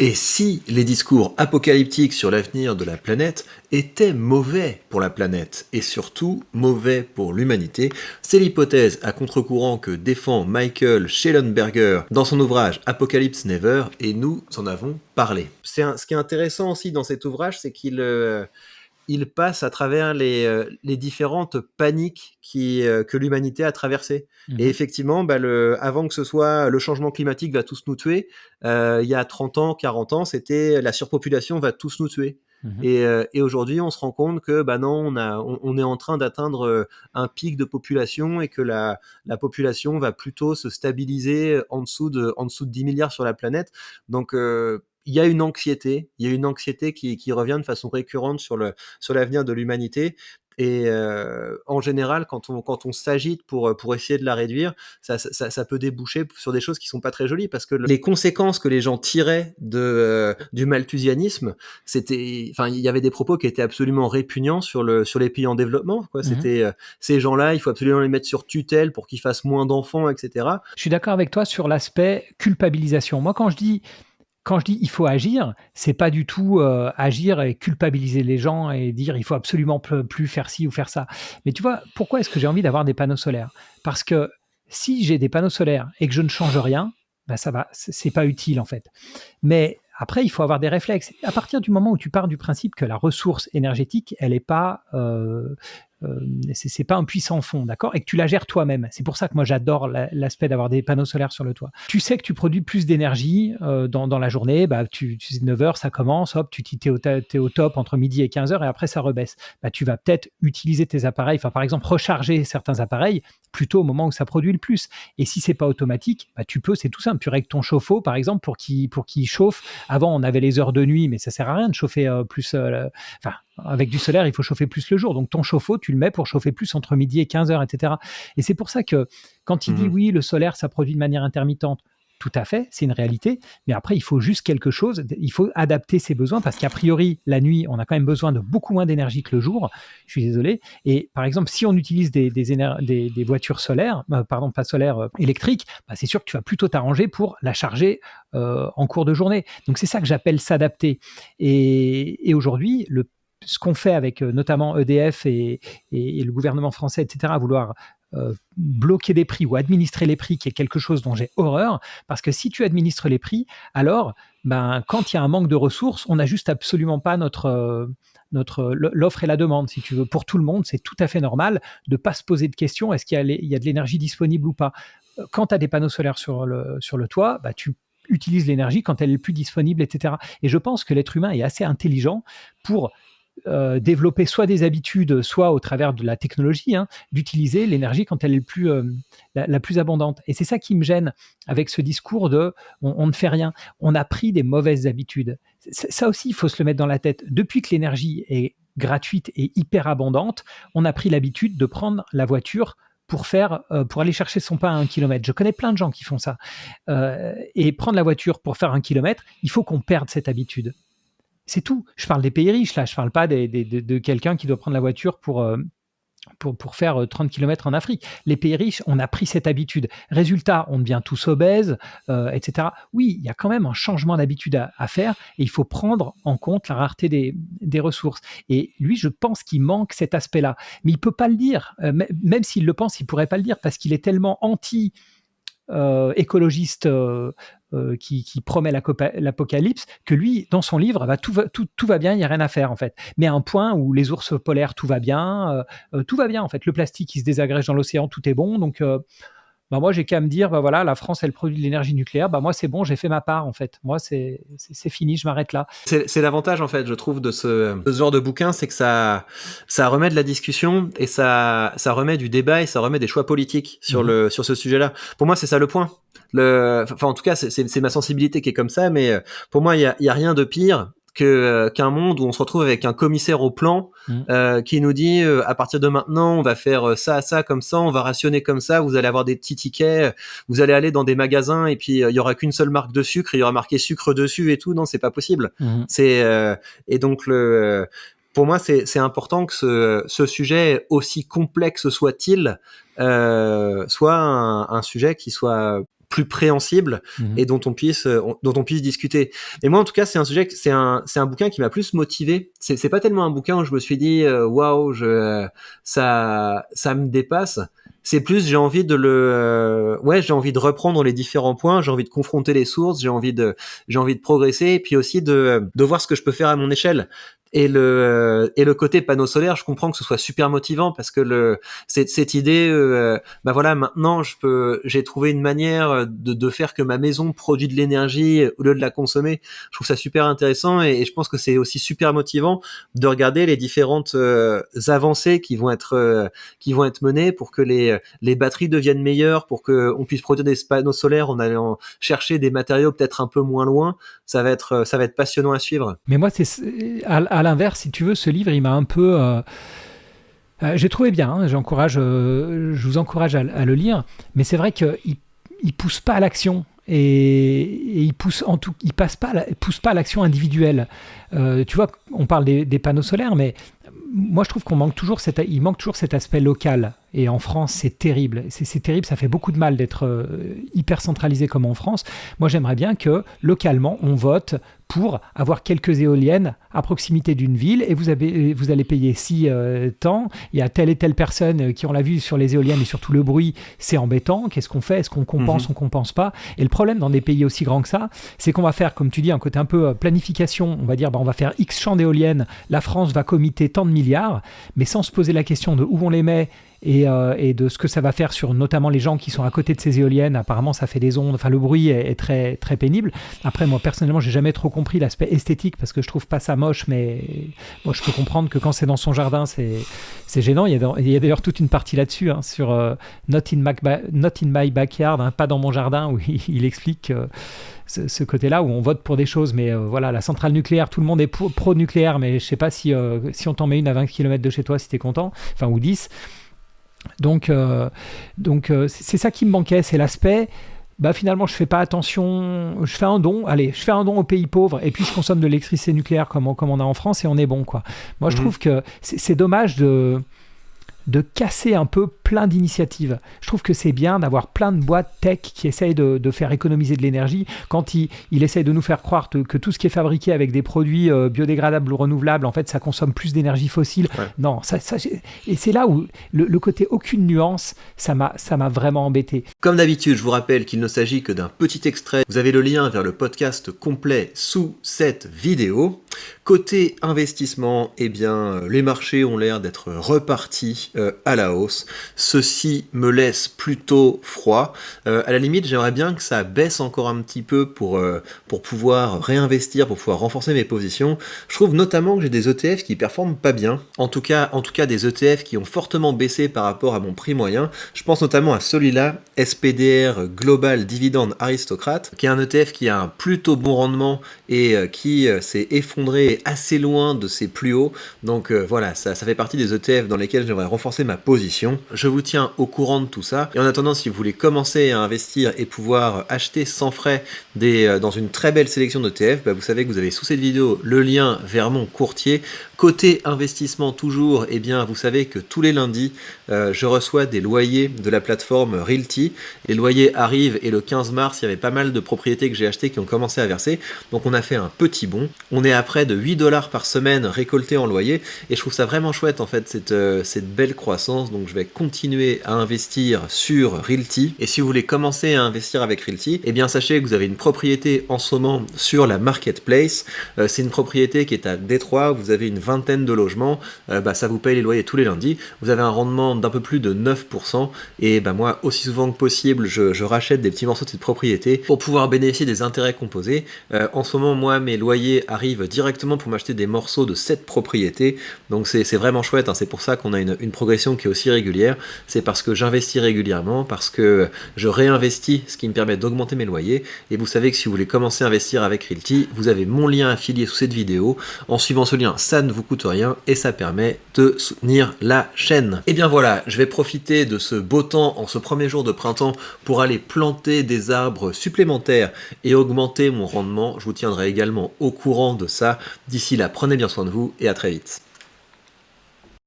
Et si les discours apocalyptiques sur l'avenir de la planète étaient mauvais pour la planète, et surtout mauvais pour l'humanité, c'est l'hypothèse à contre-courant que défend Michael Shellenberger dans son ouvrage Apocalypse Never, et nous en avons parlé. Ce qui est intéressant aussi dans cet ouvrage, c'est qu'il passe à travers les différentes paniques que l'humanité a traversées. Et Mhm. effectivement, avant que ce soit le changement climatique va tous nous tuer, il y a 30 ans, 40 ans, c'était la surpopulation va tous nous tuer. Mhm. Et aujourd'hui, on se rend compte que non, on est en train d'atteindre un pic de population et que la population va plutôt se stabiliser en dessous de 10 milliards sur la planète. Donc, il y a une anxiété qui revient de façon récurrente sur l'avenir de l'humanité. Et en général, quand on s'agite pour essayer de la réduire, ça peut déboucher sur des choses qui sont pas très jolies, parce que les conséquences que les gens tiraient du malthusianisme, il y avait des propos qui étaient absolument répugnants sur les pays en développement, quoi. Mhm. C'était ces gens-là, il faut absolument les mettre sur tutelle pour qu'ils fassent moins d'enfants, etc. Je suis d'accord avec toi sur l'aspect culpabilisation. Moi, quand je dis il faut agir, c'est pas du tout agir et culpabiliser les gens et dire il faut absolument plus faire ci ou faire ça. Mais tu vois, pourquoi est-ce que j'ai envie d'avoir des panneaux solaires? Parce que si j'ai des panneaux solaires et que je ne change rien, bah ça va, c'est pas utile en fait. Mais après, il faut avoir des réflexes. À partir du moment où tu pars du principe que la ressource énergétique, elle n'est pas, c'est pas un puissant fond, d'accord, et que tu la gères toi-même. C'est pour ça que moi j'adore l'aspect d'avoir des panneaux solaires sur le toit. Tu sais que tu produis plus d'énergie dans la journée. Bah, 9h, ça commence, hop, t'es au top entre midi et 15h et après ça rebaisse. Bah, tu vas peut-être utiliser tes appareils, enfin par exemple recharger certains appareils plutôt au moment où ça produit le plus. Et si c'est pas automatique, bah, tu peux, c'est tout simple. Tu règles ton chauffe-eau par exemple pour qu'il chauffe. Avant, on avait les heures de nuit, mais ça sert à rien de chauffer plus. Enfin, avec du solaire, il faut chauffer plus le jour. Donc ton chauffe-eau, tu le mets pour chauffer plus entre midi et 15h, etc. Et c'est pour ça que quand il dit Mhm. oui, le solaire, ça produit de manière intermittente, tout à fait, c'est une réalité. Mais après, il faut juste quelque chose. Il faut adapter ses besoins parce qu'a priori, la nuit, on a quand même besoin de beaucoup moins d'énergie que le jour. Je suis désolé. Et par exemple, si on utilise des voitures solaires, pardon, pas solaires, électriques, bah, c'est sûr que tu vas plutôt t'arranger pour la charger en cours de journée. Donc c'est ça que j'appelle s'adapter. Et aujourd'hui, ce qu'on fait avec notamment EDF et le gouvernement français, etc., à vouloir bloquer des prix ou administrer les prix, qui est quelque chose dont j'ai horreur, parce que si tu administres les prix, alors quand il y a un manque de ressources, on n'ajuste absolument pas l'offre et la demande, si tu veux. Pour tout le monde, c'est tout à fait normal de ne pas se poser de questions, est-ce qu'il y a de l'énergie disponible ou pas. Quand tu as des panneaux solaires sur le toit, tu utilises l'énergie quand elle est plus disponible, etc. Et je pense que l'être humain est assez intelligent pour développer soit des habitudes, soit au travers de la technologie, d'utiliser l'énergie quand elle est la plus abondante. Et c'est ça qui me gêne avec ce discours de on ne fait rien. On a pris des mauvaises habitudes. Ça aussi, il faut se le mettre dans la tête. Depuis que l'énergie est gratuite et hyper abondante, on a pris l'habitude de prendre la voiture pour aller chercher son pain à 1 kilomètre. Je connais plein de gens qui font ça. Et prendre la voiture pour faire 1 kilomètre, il faut qu'on perde cette habitude. C'est tout. Je parle des pays riches, là. Je parle pas de quelqu'un qui doit prendre la voiture pour faire 30 km en Afrique. Les pays riches, on a pris cette habitude. Résultat, on devient tous obèses, etc. Oui, il y a quand même un changement d'habitude à faire et il faut prendre en compte la rareté des ressources. Et lui, je pense qu'il manque cet aspect-là. Mais il ne peut pas le dire. Même s'il le pense, il ne pourrait pas le dire parce qu'il est tellement anti écologiste qui promet l'apocalypse, que lui, dans son livre, tout va bien, il n'y a rien à faire en fait. Mais à un point où les ours polaires, tout va bien en fait. Le plastique qui se désagrège dans l'océan, tout est bon. Donc moi, j'ai qu'à me dire, voilà, la France, elle produit de l'énergie nucléaire. Moi, c'est bon, j'ai fait ma part en fait. Moi, c'est fini, je m'arrête là. C'est l'avantage, en fait, je trouve, de ce genre de bouquin, c'est que ça remet de la discussion et ça remet du débat et ça remet des choix politiques sur ce sujet-là. Pour moi, c'est ça le point. En tout cas, c'est ma sensibilité qui est comme ça, mais pour moi, il y a rien de pire qu'un monde où on se retrouve avec un commissaire au plan qui nous dit à partir de maintenant on va faire ça comme ça, on va rationner comme ça, vous allez avoir des petits tickets, vous allez aller dans des magasins et puis il y aura qu'une seule marque de sucre, il y aura marqué sucre dessus et tout. Non, c'est pas possible. C'est et donc pour moi c'est important que ce sujet, aussi complexe soit-il, soit un sujet qui soit plus préhensible et dont on puisse discuter. Et moi, en tout cas, c'est un sujet, c'est un bouquin qui m'a plus motivé. C'est pas tellement un bouquin où je me suis dit, waouh, ça me dépasse. C'est plus, j'ai envie de j'ai envie de reprendre les différents points, j'ai envie de confronter les sources, j'ai envie de progresser, et puis aussi de voir ce que je peux faire à mon échelle. Et le côté panneau solaire, je comprends que ce soit super motivant parce que cette idée, maintenant j'ai trouvé une manière de faire que ma maison produit de l'énergie au lieu de la consommer. Je trouve ça super intéressant et je pense que c'est aussi super motivant de regarder les différentes avancées qui vont être menées pour que les batteries deviennent meilleures, pour que on puisse produire des panneaux solaires en allant chercher des matériaux peut-être un peu moins loin. Ça va être passionnant à suivre. Mais moi, c'est à l'inverse, si tu veux, ce livre, il m'a un peu... j'ai trouvé bien, hein, je vous encourage à le lire, mais c'est vrai qu'il ne pousse pas à l'action. Et il pousse pousse pas à l'action individuelle. Tu vois, on parle des panneaux solaires, mais moi je trouve il manque toujours cet aspect local. Et en France, c'est terrible. C'est terrible, ça fait beaucoup de mal d'être hyper centralisé comme en France. Moi, j'aimerais bien que localement, on vote pour avoir quelques éoliennes à proximité d'une ville et vous allez payer tant. Il y a telle et telle personne qui ont la vue sur les éoliennes et surtout le bruit, c'est embêtant. Qu'est-ce qu'on fait? Est-ce qu'on compense? On compense pas? Et le problème dans des pays aussi grands que ça, c'est qu'on va faire, comme tu dis, un côté un peu planification. On va dire, on va faire X champs d'éoliennes. La France va commiter tant de milliards, mais sans se poser la question de où on les met et de ce que ça va faire sur notamment les gens qui sont à côté de ces éoliennes. Apparemment, ça fait des ondes. Enfin, le bruit est très, très pénible. Après, moi, personnellement, j'ai jamais trop compris l'aspect esthétique parce que je trouve pas ça moche, mais moi, je peux comprendre que quand c'est dans son jardin, c'est gênant. Il y a d'ailleurs toute une partie là-dessus, hein, sur Not in my backyard, hein, pas dans mon jardin, où il explique ce côté-là où on vote pour des choses, mais voilà, la centrale nucléaire, tout le monde est pro-nucléaire, mais je sais pas si on t'en met une à 20 km de chez toi, si t'es content, enfin, ou 10. Donc c'est ça qui me manquait, c'est l'aspect, finalement je fais pas attention, je fais un don aux pays pauvres et puis je consomme de l'électricité nucléaire comme on a en France et on est bon, quoi. Moi je trouve que c'est dommage de casser un peu plein d'initiatives. Je trouve que c'est bien d'avoir plein de boîtes tech qui essayent de faire économiser de l'énergie. Quand il essaye de nous faire croire que tout ce qui est fabriqué avec des produits biodégradables ou renouvelables, en fait, ça consomme plus d'énergie fossile. Ouais. Non, et c'est là où le côté aucune nuance, ça m'a vraiment embêté. Comme d'habitude, je vous rappelle qu'il ne s'agit que d'un petit extrait. Vous avez le lien vers le podcast complet sous cette vidéo. Côté investissement, les marchés ont l'air d'être repartis à la hausse. Ceci me laisse plutôt froid. À la limite, j'aimerais bien que ça baisse encore un petit peu pour pouvoir réinvestir, pour pouvoir renforcer mes positions. Je trouve notamment que j'ai des ETF qui performent pas bien. En tout cas des ETF qui ont fortement baissé par rapport à mon prix moyen. Je pense notamment à celui-là, SPDR Global Dividend Aristocrate, qui est un ETF qui a un plutôt bon rendement et qui s'est effondré assez loin de ses plus hauts. Donc voilà, ça fait partie des ETF dans lesquels j'aimerais renforcer ma position. Je vous tiens au courant de tout ça. Et en attendant, si vous voulez commencer à investir et pouvoir acheter sans frais dans une très belle sélection d'ETF, vous savez que vous avez sous cette vidéo le lien vers mon courtier. Côté investissement toujours, vous savez que tous les lundis, je reçois des loyers de la plateforme Realty. Les loyers arrivent et le 15 mars, il y avait pas mal de propriétés que j'ai achetées qui ont commencé à verser. Donc on a fait un petit bond. On est à près de $8 par semaine récoltés en loyer et je trouve ça vraiment chouette en fait cette belle croissance. Donc je vais continuer à investir sur Realty. Et si vous voulez commencer à investir avec Realty, sachez que vous avez une propriété en ce moment sur la marketplace. C'est une propriété qui est à Détroit. Vous avez une vingtaine de logements. Ça vous paye les loyers tous les lundis. Vous avez un rendement d'un peu plus de 9%. Et moi, aussi souvent que possible, je rachète des petits morceaux de cette propriété pour pouvoir bénéficier des intérêts composés. En ce moment, moi, mes loyers arrivent directement pour m'acheter des morceaux de cette propriété. Donc c'est vraiment chouette. Hein. C'est pour ça qu'on a une progression qui est aussi régulière. C'est parce que j'investis régulièrement, parce que je réinvestis, ce qui me permet d'augmenter mes loyers. Et vous savez que si vous voulez commencer à investir avec Realty, vous avez mon lien affilié sous cette vidéo. En suivant ce lien, ça ne vous coûte rien et ça permet de soutenir la chaîne. Et bien voilà, je vais profiter de ce beau temps en ce premier jour de printemps pour aller planter des arbres supplémentaires et augmenter mon rendement. Je vous tiendrai également au courant de ça. D'ici là, prenez bien soin de vous et à très vite.